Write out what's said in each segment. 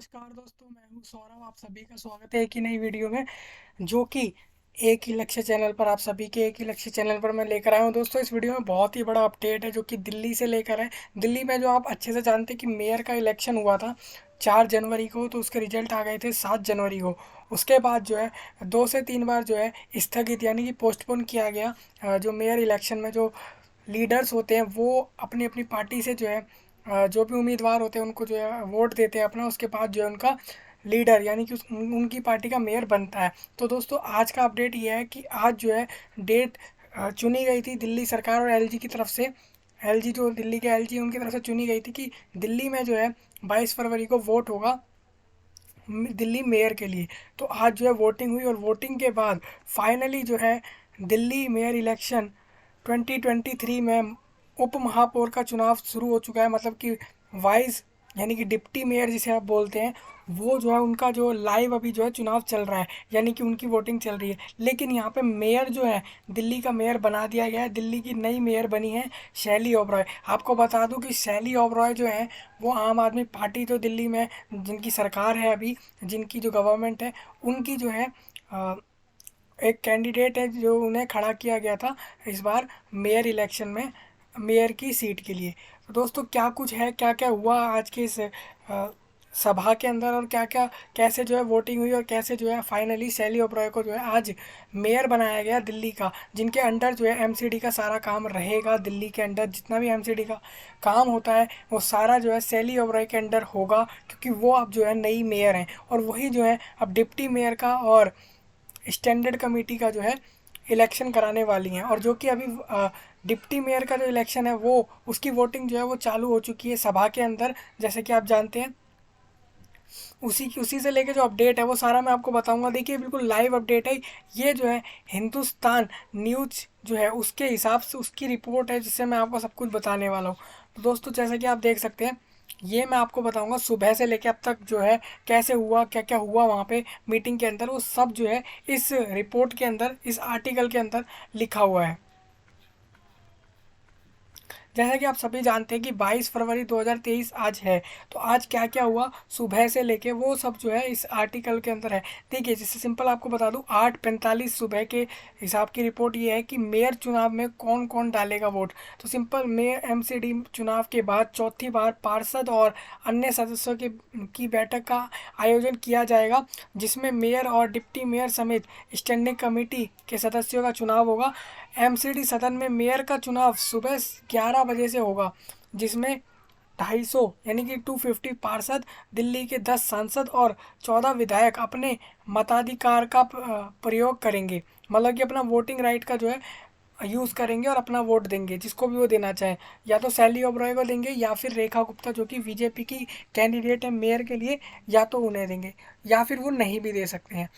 नमस्कार दोस्तों, मैं हूं सौरभ। आप सभी का स्वागत है एक ही नई वीडियो में, जो कि एक ही लक्ष्य चैनल पर आप सभी के एक ही लक्ष्य चैनल पर मैं लेकर आया हूं। दोस्तों, इस वीडियो में बहुत ही बड़ा अपडेट है जो कि दिल्ली से लेकर है। दिल्ली में जो आप अच्छे से जानते हैं कि मेयर का इलेक्शन हुआ था 4 जनवरी को, तो उसके रिजल्ट आ गए थे 7 जनवरी को। उसके बाद जो है 2 से 3 बार जो है स्थगित यानी कि पोस्टपोन किया गया। जो मेयर इलेक्शन में जो लीडर्स होते हैं वो अपनी अपनी पार्टी से जो है जो भी उम्मीदवार होते हैं उनको जो है वोट देते हैं अपना। उसके बाद जो है उनका लीडर यानी कि उनकी पार्टी का मेयर बनता है। तो दोस्तों, आज का अपडेट ये है कि आज जो है डेट चुनी गई थी दिल्ली सरकार और एलजी की तरफ से। एलजी जो दिल्ली के एलजी उनकी तरफ से चुनी गई थी कि दिल्ली में जो है 22 फरवरी को वोट होगा दिल्ली मेयर के लिए। तो आज जो है वोटिंग हुई और वोटिंग के बाद फाइनली जो है दिल्ली मेयर इलेक्शन 2023 में उप महापौर का चुनाव शुरू हो चुका है। मतलब कि वाइस यानी कि डिप्टी मेयर जिसे आप बोलते हैं, वो जो है उनका जो लाइव अभी जो है चुनाव चल रहा है, यानी कि उनकी वोटिंग चल रही है। लेकिन यहाँ पे मेयर जो है दिल्ली का मेयर बना दिया गया है। दिल्ली की नई मेयर बनी है शैली ओबरॉय। आपको बता दूं कि शैली ओबरॉय जो है वो आम आदमी पार्टी जो दिल्ली में जिनकी सरकार है अभी, जिनकी जो गवर्नमेंट है, उनकी जो है एक कैंडिडेट है जो उन्हें खड़ा किया गया था इस बार मेयर इलेक्शन में, मेयर की सीट के लिए। तो दोस्तों, क्या कुछ है, क्या क्या हुआ आज के इस सभा के अंदर, और क्या क्या कैसे जो है वोटिंग हुई और कैसे जो है फाइनली शैली ओबरॉय को जो है आज मेयर बनाया गया दिल्ली का, जिनके अंडर जो है एमसीडी का सारा काम रहेगा। दिल्ली के अंडर जितना भी एमसीडी का काम होता है वो सारा जो है शैली ओबरॉय के अंडर होगा, क्योंकि वो अब जो है नई मेयर हैं। और वही जो है अब डिप्टी मेयर का और स्टैंडर्ड कमेटी का जो है इलेक्शन कराने वाली हैं। और जो कि अभी डिप्टी मेयर का जो इलेक्शन है वो उसकी वोटिंग जो है वो चालू हो चुकी है सभा के अंदर, जैसे कि आप जानते हैं। उसी से लेके जो अपडेट है वो सारा मैं आपको बताऊंगा। देखिए, बिल्कुल लाइव अपडेट है ये जो है। हिंदुस्तान न्यूज जो है उसके हिसाब से उसकी रिपोर्ट है, जिससे मैं आपको सब कुछ बताने वाला हूँ। तो दोस्तों, जैसा कि आप देख सकते हैं, ये मैं आपको बताऊंगा सुबह से लेके अब तक जो है कैसे हुआ, क्या क्या हुआ वहाँ पे मीटिंग के अंदर, वो सब जो है इस रिपोर्ट के अंदर, इस आर्टिकल के अंदर लिखा हुआ है। जैसा कि आप सभी जानते हैं कि 22 फरवरी 2023 आज है। तो आज क्या क्या हुआ सुबह से लेके वो सब जो है इस आर्टिकल के अंदर है। देखिए, जैसे सिंपल आपको बता दूं, 8:45 सुबह के हिसाब की रिपोर्ट ये है कि मेयर चुनाव में कौन कौन डालेगा वोट। तो सिंपल, मेयर एमसीडी चुनाव के बाद चौथी बार पार्षद और अन्य सदस्यों की बैठक का आयोजन किया जाएगा, जिसमें मेयर और डिप्टी मेयर समेत स्टैंडिंग कमेटी के सदस्यों का चुनाव होगा। एमसीडी सदन में मेयर का चुनाव सुबह 11 बजे से होगा, जिसमें 250 यानी कि 250 पार्षद, दिल्ली के 10 सांसद और 14 विधायक अपने मताधिकार का प्रयोग करेंगे। मतलब कि अपना वोटिंग राइट का जो है यूज़ करेंगे और अपना वोट देंगे जिसको भी वो देना चाहें। या तो शैली ओबरॉय को देंगे, या फिर रेखा गुप्ता जो कि बीजेपी की कैंडिडेट है मेयर के लिए, या तो उन्हें देंगे, या फिर वो नहीं भी दे सकते हैं।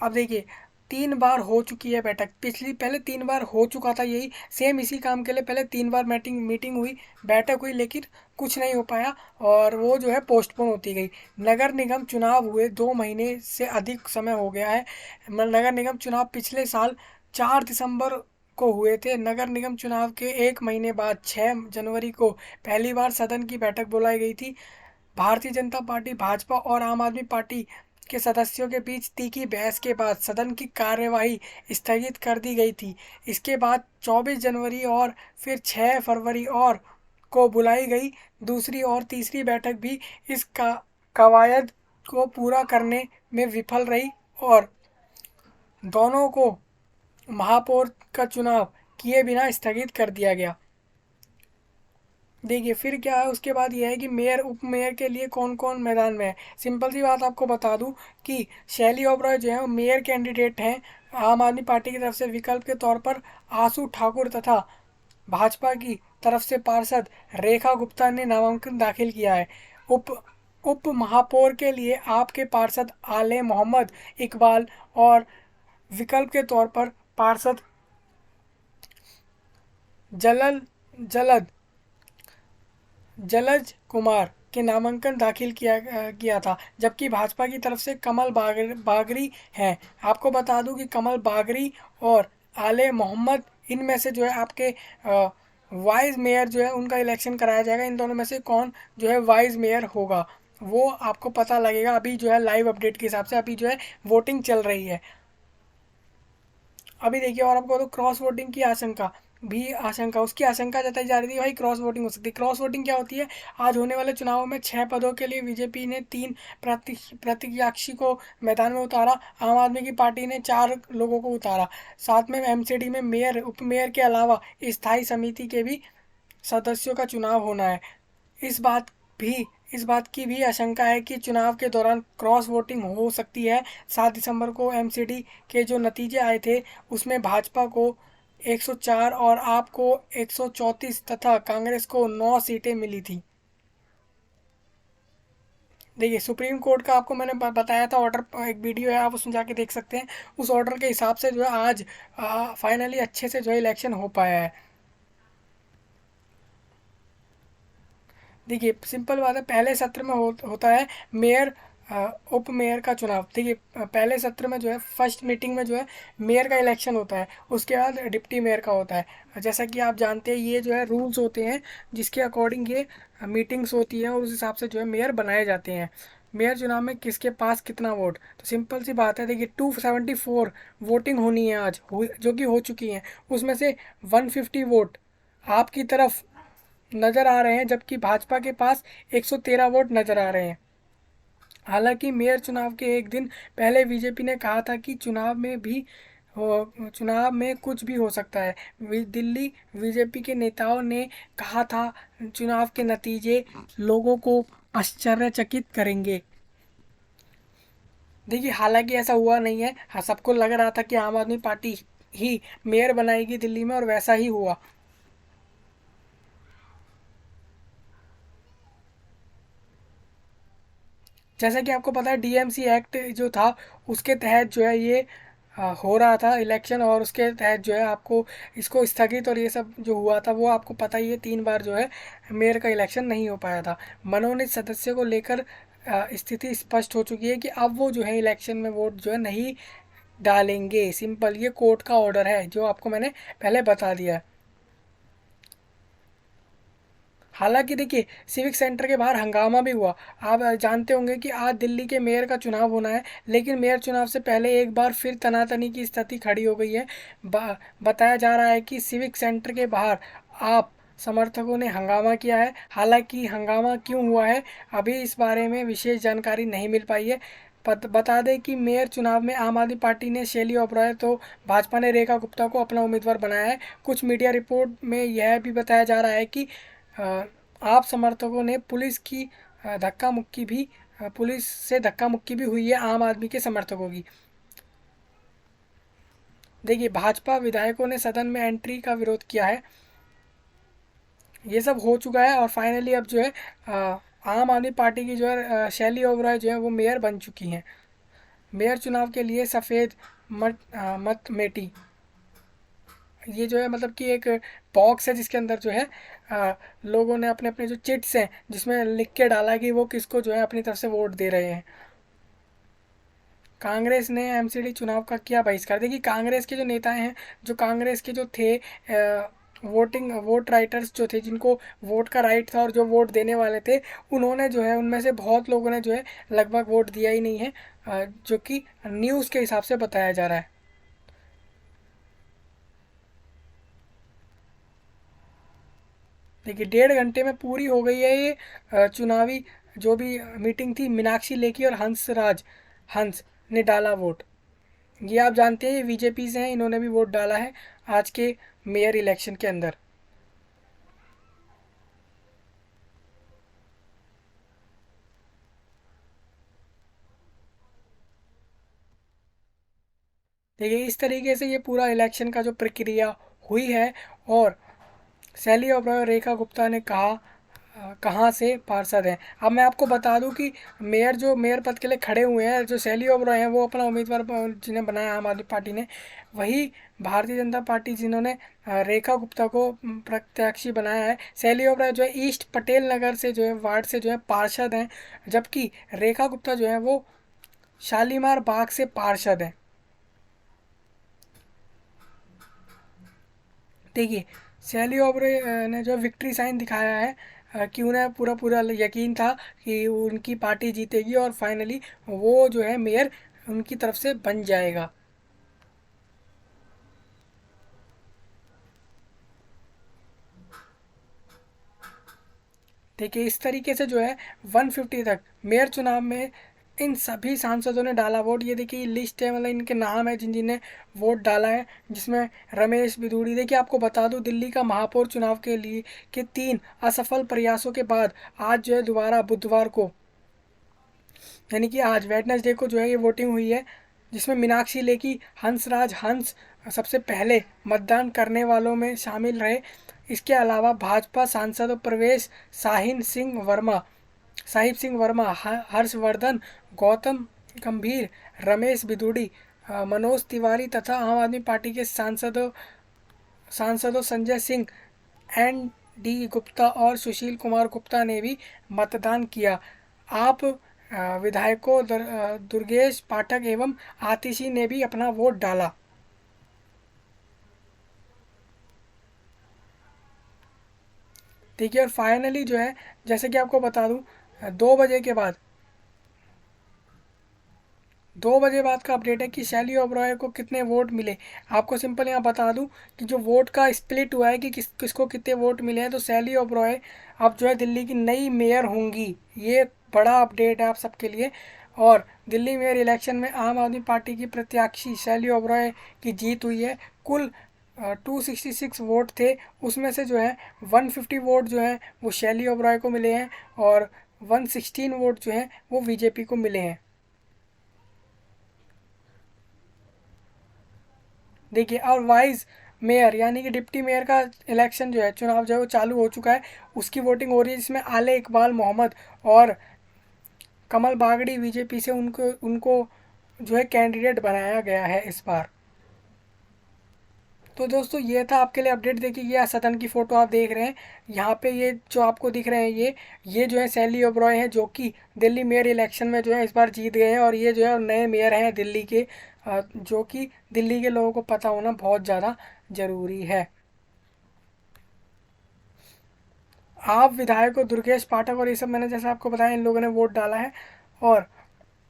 अब देखिए, 3 बार हो चुकी है बैठक। पहले 3 बार हो चुका था यही सेम इसी काम के लिए। पहले 3 बार मीटिंग मीटिंग हुई, बैठक हुई, लेकिन कुछ नहीं हो पाया और वो जो है पोस्टपोन होती गई। नगर निगम चुनाव हुए 2 महीने से अधिक समय हो गया है। नगर निगम चुनाव पिछले साल 4 दिसंबर को हुए थे। नगर निगम चुनाव के 1 महीने बाद 6 जनवरी को पहली बार सदन की बैठक बुलाई गई थी। भारतीय जनता पार्टी, भाजपा और आम आदमी पार्टी के सदस्यों के बीच तीखी बहस के बाद सदन की कार्यवाही स्थगित कर दी गई थी। इसके बाद 24 जनवरी और फिर 6 फरवरी और को बुलाई गई दूसरी और तीसरी बैठक भी इस कवायद को पूरा करने में विफल रही और दोनों को महापौर का चुनाव किए बिना स्थगित कर दिया गया। देखिए, फिर क्या है उसके बाद ये है कि मेयर उप मेयर के लिए कौन कौन मैदान में है। सिंपल सी बात आपको बता दूं कि शैली ओबरॉय जो है वो मेयर कैंडिडेट हैं आम आदमी पार्टी की तरफ से। विकल्प के तौर पर आशु ठाकुर तथा भाजपा की तरफ से पार्षद रेखा गुप्ता ने नामांकन दाखिल किया है। उप उप महापौर के लिए आपके पार्षद आले मोहम्मद इकबाल और विकल्प के तौर पर पार्षद जलल जलद जलज कुमार के नामांकन दाखिल किया था, जबकि भाजपा की तरफ से कमल बागरी हैं। आपको बता दूं कि कमल बागरी और आले मोहम्मद, इनमें से जो है आपके वाइस मेयर जो है उनका इलेक्शन कराया जाएगा। इन दोनों में से कौन जो है वाइस मेयर होगा। वो आपको पता लगेगा। अभी जो है लाइव अपडेट के हिसाब से अभी जो है वोटिंग चल रही है अभी देखिए। और आपको तो क्रॉस वोटिंग की आशंका उसकी आशंका जताई जा रही थी भाई क्रॉस वोटिंग हो सकती है। क्रॉस वोटिंग क्या होती है? आज होने वाले चुनाव में 6 पदों के लिए बीजेपी ने 3 प्रत्याशी को मैदान में उतारा। आम आदमी की पार्टी ने 4 लोगों को उतारा। साथ में एमसीडी में मेयर उप मेयर के अलावा स्थायी समिति के भी सदस्यों का चुनाव होना है। इस बात भी इस बात की भी आशंका है कि चुनाव के दौरान क्रॉस वोटिंग हो सकती है। 7 दिसंबर को एमसीडी के जो नतीजे आए थे उसमें भाजपा को 104 और आप को 134 तथा कांग्रेस को 9 सीटें मिली थी। देखिए सुप्रीम कोर्ट का आपको मैंने बताया था ऑर्डर, एक वीडियो है आप उसमें जाके देख सकते हैं। उस ऑर्डर के हिसाब से जो है आज फाइनली अच्छे से जो है इलेक्शन हो पाया है। देखिए सिंपल बात है, पहले सत्र में होता है मेयर उप मेयर का चुनाव। देखिए पहले सत्र में जो है फर्स्ट मीटिंग में जो है मेयर का इलेक्शन होता है। उसके बाद डिप्टी मेयर का होता है। जैसा कि आप जानते हैं ये जो है रूल्स होते हैं जिसके अकॉर्डिंग ये मीटिंग्स होती हैं और उस हिसाब से जो है मेयर बनाए जाते हैं। मेयर चुनाव में किसके पास कितना वोट, तो सिंपल सी बात है। देखिए 274 वोटिंग होनी है आज जो कि हो चुकी हैं। उसमें से 150 वोट आपकी तरफ नजर आ रहे हैं जबकि भाजपा के पास 113 वोट नजर आ रहे हैं। हालांकि मेयर चुनाव के एक दिन पहले बीजेपी ने कहा था कि चुनाव में कुछ भी हो सकता है। दिल्ली बीजेपी के नेताओं ने कहा था चुनाव के नतीजे लोगों को आश्चर्यचकित करेंगे। देखिए हालांकि ऐसा हुआ नहीं है। हाँ, सबको लग रहा था कि आम आदमी पार्टी ही मेयर बनाएगी दिल्ली में और वैसा ही हुआ। जैसा कि आपको पता है डीएमसी एक्ट जो था उसके तहत जो है ये हो रहा था इलेक्शन, और उसके तहत जो है आपको इसको स्थगित और ये सब जो हुआ था वो आपको पता ही है। 3 बार जो है मेयर का इलेक्शन नहीं हो पाया था। मनोनीत सदस्य को लेकर स्थिति स्पष्ट हो चुकी है कि अब वो जो है इलेक्शन में वोट जो है नहीं डालेंगे। सिंपल ये कोर्ट का ऑर्डर है जो आपको मैंने पहले बता दिया है। हालांकि देखिए सिविक सेंटर के बाहर हंगामा भी हुआ। आप जानते होंगे कि आज दिल्ली के मेयर का चुनाव होना है, लेकिन मेयर चुनाव से पहले एक बार फिर तनातनी की स्थिति खड़ी हो गई है। बताया जा रहा है कि सिविक सेंटर के बाहर आप समर्थकों ने हंगामा किया है। हालांकि हंगामा क्यों हुआ है अभी इस बारे में विशेष जानकारी नहीं मिल पाई है। बता दें कि मेयर चुनाव में आम आदमी पार्टी ने शैली ओबराय तो भाजपा ने रेखा गुप्ता को अपना उम्मीदवार बनाया है। कुछ मीडिया रिपोर्ट में यह भी बताया जा रहा है कि आप समर्थकों ने पुलिस से धक्का मुक्की भी हुई है आम आदमी के समर्थकों की। देखिए भाजपा विधायकों ने सदन में एंट्री का विरोध किया है। ये सब हो चुका है और फाइनली अब जो है आम आदमी पार्टी की जो है शैली ओबराय जो है वो मेयर बन चुकी हैं। मेयर चुनाव के लिए सफ़ेद मत मेटी, ये जो है मतलब कि एक बॉक्स है जिसके अंदर जो है लोगों ने अपने अपने जो चिट्स हैं जिसमें लिख के डाला कि वो किसको जो है अपनी तरफ से वोट दे रहे हैं। कांग्रेस ने एमसीडी चुनाव का किया बहिष्कार। देखिए कांग्रेस के जो नेता हैं, जो कांग्रेस के जो थे वोट राइटर्स जो थे जिनको वोट का राइट था और जो वोट देने वाले थे, उन्होंने जो है उनमें से बहुत लोगों ने जो है लगभग वोट दिया ही नहीं है, जो कि न्यूज़ के हिसाब से बताया जा रहा है। देखिए 1.5 घंटे में पूरी हो गई है ये चुनावी जो भी मीटिंग थी। मीनाक्षी लेखी और हंस ने डाला वोट। ये आप जानते हैं ये बीजेपी से हैं, इन्होंने भी वोट डाला है आज के मेयर इलेक्शन के अंदर। देखिए इस तरीके से ये पूरा इलेक्शन का जो प्रक्रिया हुई है। और शैली ओबराय और रेखा गुप्ता ने कहा कहाँ से पार्षद हैं। अब मैं आपको बता दूं कि मेयर पद के लिए खड़े हुए हैं जो शैली ओबराय हैं वो अपना उम्मीदवार जिन्हें बनाया आम आदमी पार्टी ने, वही भारतीय जनता पार्टी जिन्होंने रेखा गुप्ता को प्रत्याशी बनाया है। शैली ओबराय जो है ईस्ट पटेल नगर से जो है वार्ड से जो है पार्षद हैं, जबकि रेखा गुप्ता जो है वो शालीमार बाग से पार्षद हैं। देखिए शैली ओबराय ने जो विक्ट्री साइन दिखाया है कि उन्हें पूरा पूरा यकीन था कि उनकी पार्टी जीतेगी और फाइनली वो जो है मेयर उनकी तरफ से बन जाएगा। देखिए इस तरीके से जो है 150 तक मेयर चुनाव में इन सभी सांसदों ने डाला वोट। ये देखिए लिस्ट है, मतलब इनके नाम है जिन जिन्हें वोट डाला है, जिसमें रमेश बिधूड़ी। देखिए आपको बता दूं दिल्ली का महापौर चुनाव के लिए के 3 असफल प्रयासों के बाद आज जो है दोबारा बुधवार को, यानी कि आज वेडनेसडे को जो है ये वोटिंग हुई है, जिसमें मीनाक्षी लेखी, हंसराज हंस सबसे पहले मतदान करने वालों में शामिल रहे। इसके अलावा भाजपा सांसद प्रवेश साहिब सिंह वर्मा, हर्षवर्धन, गौतम गंभीर, रमेश बिधूड़ी, मनोज तिवारी तथा आम आदमी पार्टी के सांसदों संजय सिंह, एन डी गुप्ता और सुशील कुमार गुप्ता ने भी मतदान किया। आप विधायकों दुर्गेश पाठक एवं आतिशी ने भी अपना वोट डाला। देखिए और फाइनली जो है, जैसे कि आपको बता दूं, 2 बजे के बाद 2 बजे बाद का अपडेट है कि शैली ओबरॉय को कितने वोट मिले। आपको सिंपल यहाँ बता दूं कि जो वोट का स्प्लिट हुआ है कि किसको कितने वोट मिले हैं, तो शैली ओबरॉय अब जो है दिल्ली की नई मेयर होंगी। ये बड़ा अपडेट है आप सबके लिए। और दिल्ली मेयर इलेक्शन में आम आदमी पार्टी की प्रत्याशी शैली ओबरॉय की जीत हुई है। कुल 266 वोट थे, उसमें से जो है 150 वोट जो है वो शैली ओबरॉय को मिले हैं और 116 वोट जो है वो बीजेपी को मिले हैं। देखिए और वाइस मेयर यानी कि डिप्टी मेयर का इलेक्शन जो है, चुनाव जो है वो चालू हो चुका है। उसकी वोटिंग हो रही है, जिसमें आले इकबाल मोहम्मद और कमल बागड़ी बीजेपी से उनको उनको जो है कैंडिडेट बनाया गया है इस बार। तो दोस्तों ये था आपके लिए अपडेट। देखिए ये सदन की फ़ोटो आप देख रहे हैं, यहाँ पे ये जो आपको दिख रहे हैं ये जो है शैली ओबरॉय हैं, जो कि दिल्ली मेयर इलेक्शन में जो है इस बार जीत गए हैं। और ये जो है नए मेयर हैं दिल्ली के, जो कि दिल्ली के लोगों को पता होना बहुत ज़्यादा ज़रूरी है। आप विधायकों दुर्गेश पाठक और ये सब मैंने जैसे आपको बताया इन लोगों ने वोट डाला है। और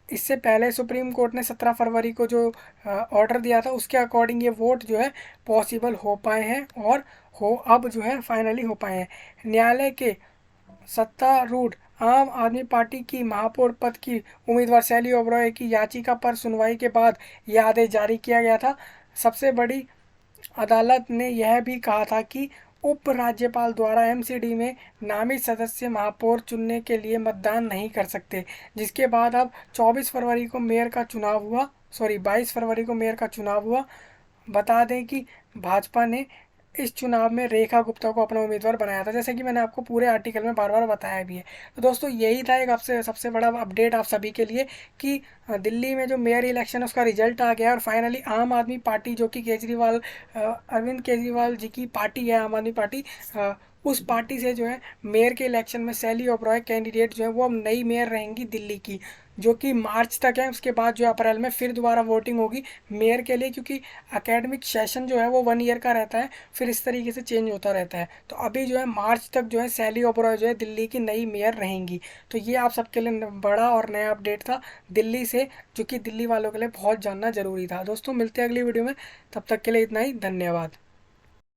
इससे पहले सुप्रीम कोर्ट ने 17 फरवरी को जो ऑर्डर दिया था उसके अकॉर्डिंग ये वोट जो है पॉसिबल हो पाए हैं और हो अब जो है फाइनली हो पाए हैं। न्यायालय के सत्तारूढ़ आम आदमी पार्टी की महापौर पद की उम्मीदवार शैली ओबरॉय की याचिका पर सुनवाई के बाद यह आदेश जारी किया गया था। सबसे बड़ी अदालत ने यह भी कहा था कि उप राज्यपाल द्वारा एमसीडी में नामित सदस्य महापौर चुनने के लिए मतदान नहीं कर सकते। जिसके बाद अब 24 फरवरी को मेयर का चुनाव हुआ, सॉरी 22 फरवरी को मेयर का चुनाव हुआ। बता दें कि भाजपा ने इस चुनाव में रेखा गुप्ता को अपना उम्मीदवार बनाया था, जैसे कि मैंने आपको पूरे आर्टिकल में बार बार बताया भी है। तो दोस्तों यही था एक आपसे सबसे बड़ा अपडेट आप सभी के लिए कि दिल्ली में जो मेयर इलेक्शन है उसका रिजल्ट आ गया और फाइनली आम आदमी पार्टी, जो कि अरविंद केजरीवाल जी की पार्टी है आम आदमी पार्टी, उस पार्टी से जो है मेयर के इलेक्शन में शैली ओबरॉय कैंडिडेट जो है वो अब नई मेयर रहेंगी दिल्ली की, जो कि मार्च तक है। उसके बाद जो है अप्रैल में फिर दोबारा वोटिंग होगी मेयर के लिए, क्योंकि एकेडमिक सेशन जो है वो 1 ईयर का रहता है, फिर इस तरीके से चेंज होता रहता है। तो अभी जो है मार्च तक जो है शैली ओबरॉय जो है दिल्ली की नई मेयर रहेंगी। तो ये आप सबके लिए बड़ा और नया अपडेट था दिल्ली से, जो कि दिल्ली वालों के लिए बहुत जानना ज़रूरी था। दोस्तों मिलते हैं अगली वीडियो में, तब तक के लिए इतना ही, धन्यवाद।